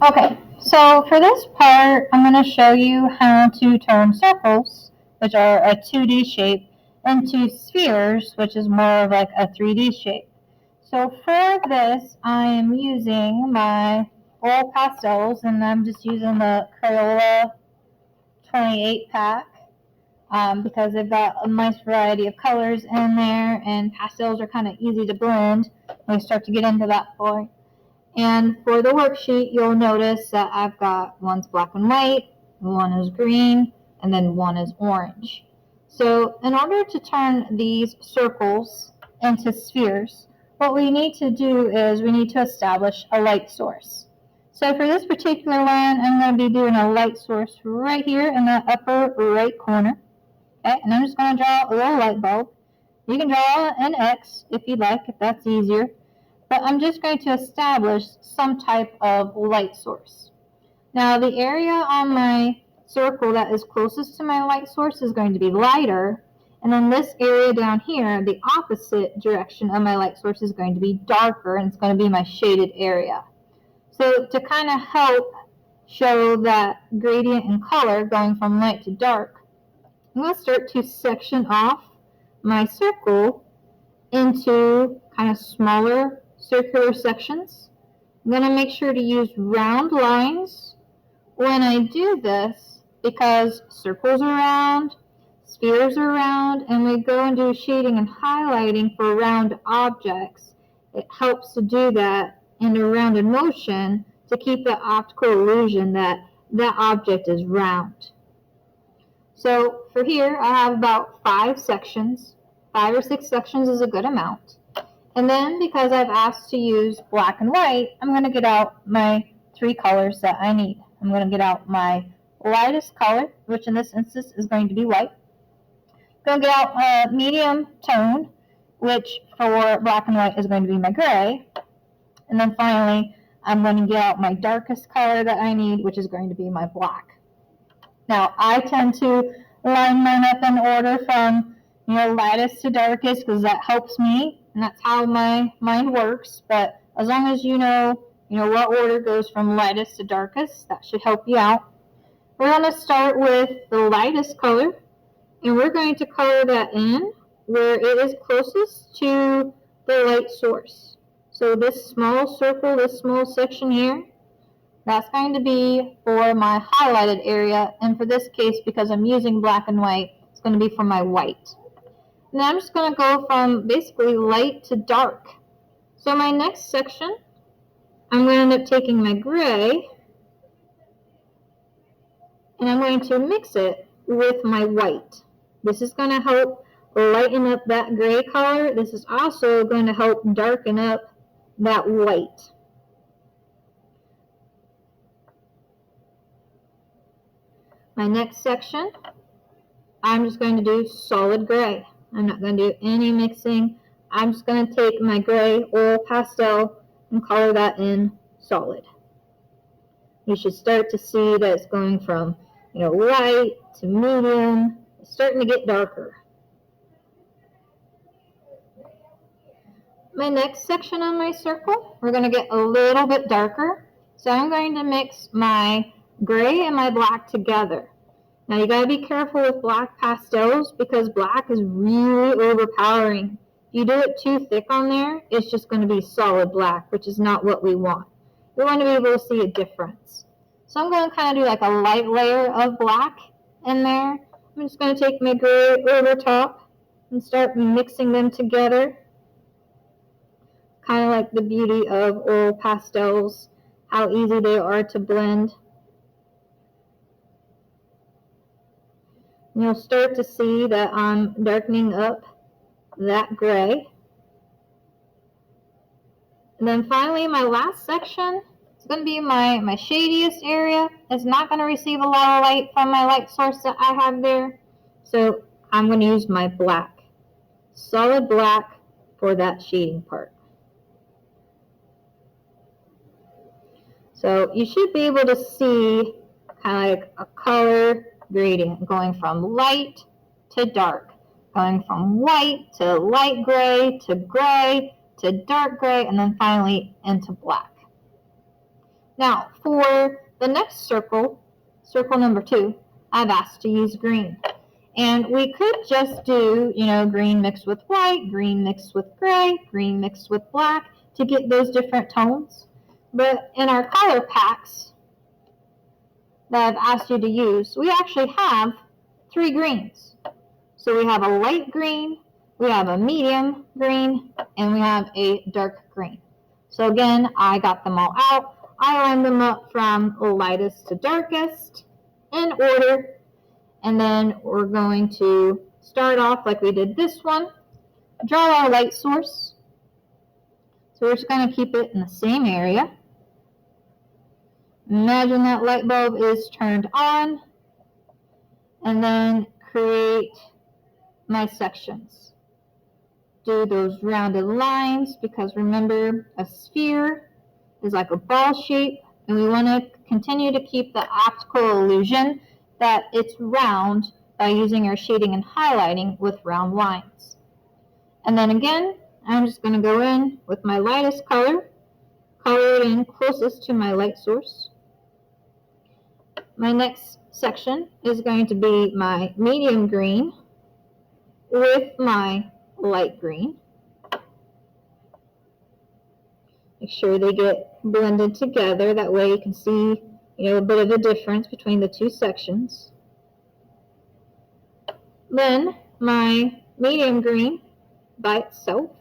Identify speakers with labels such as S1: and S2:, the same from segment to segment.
S1: Okay, so for this part, I'm going to show you how to turn circles, which are a 2D shape, into spheres, which is more of like a 3D shape. So for this, I am using my oil pastels, and I'm just using the Crayola 28 pack because they've got a nice variety of colors in there, and pastels are kind of easy to blend when we start to get into that point. And for the worksheet, you'll notice that I've got one's black and white, one is green, and then one is orange. So in order to turn these circles into spheres, what we need to do is we need to establish a light source. So for this particular one, I'm going to be doing a light source right here in the upper right corner. Okay, and I'm just going to draw a little light bulb. You can draw an X if you'd like, if that's easier. But I'm just going to establish some type of light source. Now the area on my circle that is closest to my light source is going to be lighter, and then this area down here, the opposite direction of my light source, is going to be darker, and it's going to be my shaded area. So to kind of help show that gradient in color going from light to dark, I'm going to start to section off my circle into kind of smaller circular sections. I'm going to make sure to use round lines when I do this because circles are round, spheres are round, and we go and do shading and highlighting for round objects. It helps to do that in a rounded motion to keep the optical illusion that that object is round. So for here, I have about 5 sections. 5 or 6 sections is a good amount. And then because I've asked to use black and white, I'm going to get out my 3 colors that I need. I'm going to get out my lightest color, which in this instance is going to be white. I'm going to get out a medium tone, which for black and white is going to be my gray. And then finally, I'm going to get out my darkest color that I need, which is going to be my black. Now, I tend to line mine up in order from lightest to darkest because that helps me, and that's how my mind works. But as long as you know what order goes from lightest to darkest, that should help you out. We're going to start with the lightest color, and we're going to color that in where it is closest to the light source. So this small circle, this small section here, that's going to be for my highlighted area, and for this case, because I'm using black and white, it's going to be for my white. And then I'm just going to go from basically light to dark. So my next section, I'm going to end up taking my gray, and I'm going to mix it with my white. This is going to help lighten up that gray color. This is also going to help darken up that white. My next section, I'm just going to do solid gray. I'm not going to do any mixing. I'm just going to take my gray oil pastel and color that in solid. You should start to see that it's going from light to medium. It's starting to get darker. My next section on my circle, we're going to get a little bit darker. So I'm going to mix my gray and my black together. Now you got to be careful with black pastels because black is really overpowering. If you do it too thick on there, it's just going to be solid black, which is not what we want. We want to be able to see a difference. So I'm going to kind of do like a light layer of black in there. I'm just going to take my gray over top and start mixing them together. Kind of like the beauty of oil pastels, how easy they are to blend. You'll start to see that I'm darkening up that gray. And then finally, my last section is going to be my shadiest area. It's not going to receive a lot of light from my light source that I have there. So I'm going to use my black, solid black for that shading part. So you should be able to see kind of like a color gradient going from light to dark, going from white to light gray to dark gray, and then finally into black. Now, for the next circle, circle number 2, I've asked to use green. And we could just do, green mixed with white, green mixed with gray, green mixed with black to get those different tones. But in our color packs that I've asked you to use, we actually have 3 greens. So we have a light green, we have a medium green, and we have a dark green. So again, I got them all out. I lined them up from lightest to darkest in order. And then we're going to start off like we did this one. Draw our light source. So we're just going to keep it in the same area. Imagine that light bulb is turned on. And then create my sections. Do those rounded lines because remember, a sphere is like a ball shape, and we want to continue to keep the optical illusion that it's round by using our shading and highlighting with round lines. And then again, I'm just going to go in with my lightest color, color it in closest to my light source. My next section is going to be my medium green with my light green. Make sure they get blended together. That way you can see, a bit of a difference between the two sections. Then my medium green by itself.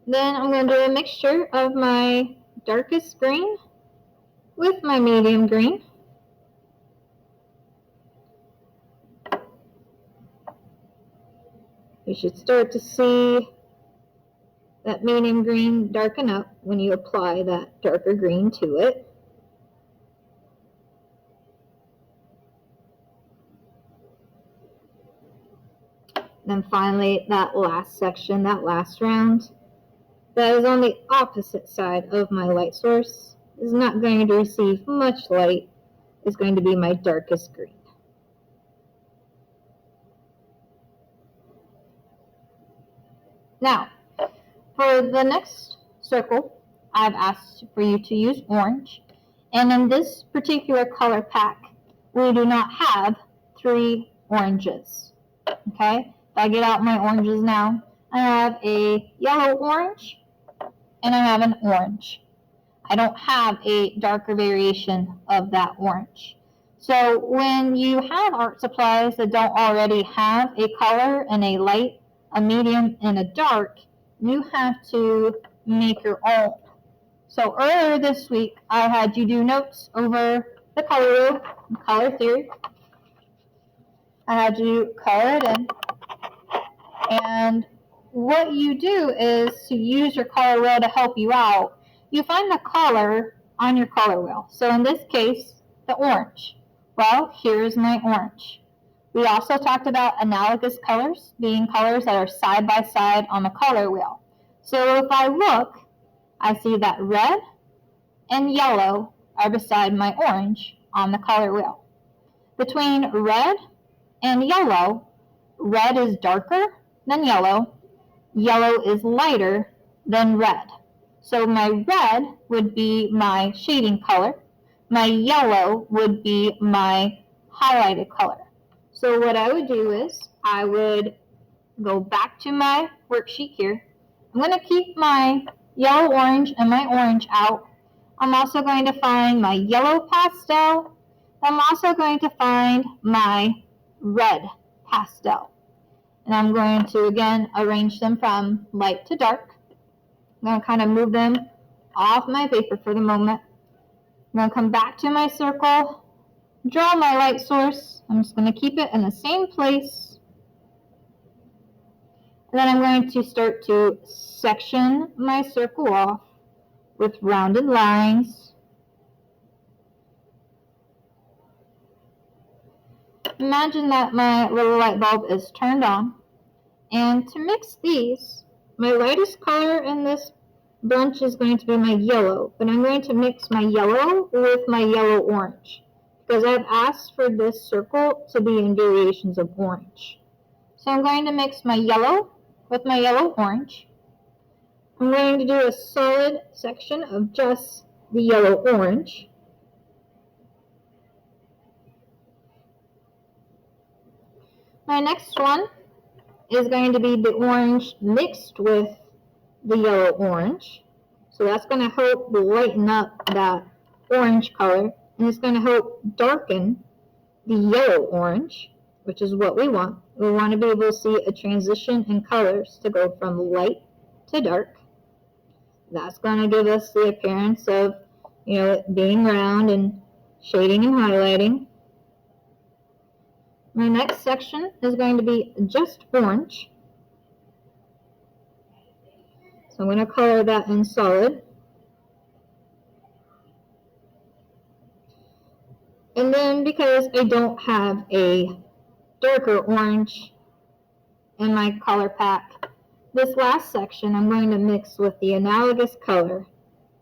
S1: Then I'm going to do a mixture of my darkest green with my medium green. You should start to see that medium green darken up when you apply that darker green to it. Then finally, that last section, that last round, that is on the opposite side of my light source, is not going to receive much light, is going to be my darkest green. Now, for the next circle, I've asked for you to use orange. And in this particular color pack, we do not have 3 oranges. Okay? If I get out my oranges now, I have a yellow orange and I have an orange. I don't have a darker variation of that orange. So when you have art supplies that don't already have a color and a light, a medium, and a dark, you have to make your own. So earlier this week, I had you do notes over the color wheel, color theory. I had you color it in. And what you do is to use your color wheel to help you out. You find the color on your color wheel. So in this case, the orange. Well, here's my orange. We also talked about analogous colors, being colors that are side by side on the color wheel. So if I look, I see that red and yellow are beside my orange on the color wheel. Between red and yellow, red is darker than yellow, yellow is lighter than red. So my red would be my shading color, my yellow would be my highlighted color. So what I would do is I would go back to my worksheet here. I'm going to keep my yellow orange and my orange out. I'm also going to find my yellow pastel. I'm also going to find my red pastel. And I'm going to, again, arrange them from light to dark. I'm going to kind of move them off my paper for the moment. I'm going to come back to my circle, draw my light source. I'm just going to keep it in the same place. And then I'm going to start to section my circle off with rounded lines. Imagine that my little light bulb is turned on. And to mix these, my lightest color in this bunch is going to be my yellow, but I'm going to mix my yellow with my yellow orange because I've asked for this circle to be in variations of orange. So I'm going to mix my yellow with my yellow-orange. I'm going to do a solid section of just the yellow-orange. My next one is going to be the orange mixed with the yellow-orange. So that's going to help lighten up that orange color, and it's going to help darken the yellow-orange, which is what we want. We want to be able to see a transition in colors to go from light to dark. That's going to give us the appearance of, it being round and shading and highlighting. My next section is going to be just orange. So I'm going to color that in solid. And then because I don't have a darker orange in my color pack, this last section I'm going to mix with the analogous color,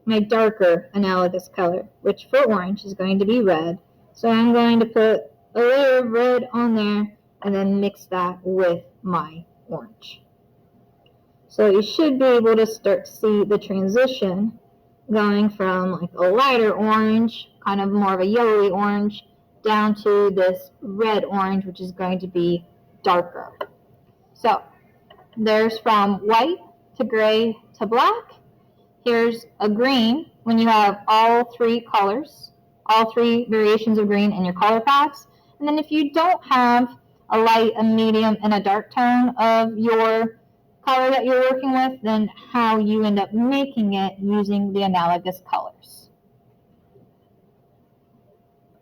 S1: my darker analogous color, which for orange is going to be red. So I'm going to put a layer of red on there and then mix that with my orange. So you should be able to start to see the transition going from like a lighter orange, kind of more of a yellowy orange, down to this red orange, which is going to be darker. So there's from white to gray to black. Here's a green when you have all three colors, all three variations of green in your color packs. And then if you don't have a light, a medium, and a dark tone of your color that you're working with, then how you end up making it using the analogous colors.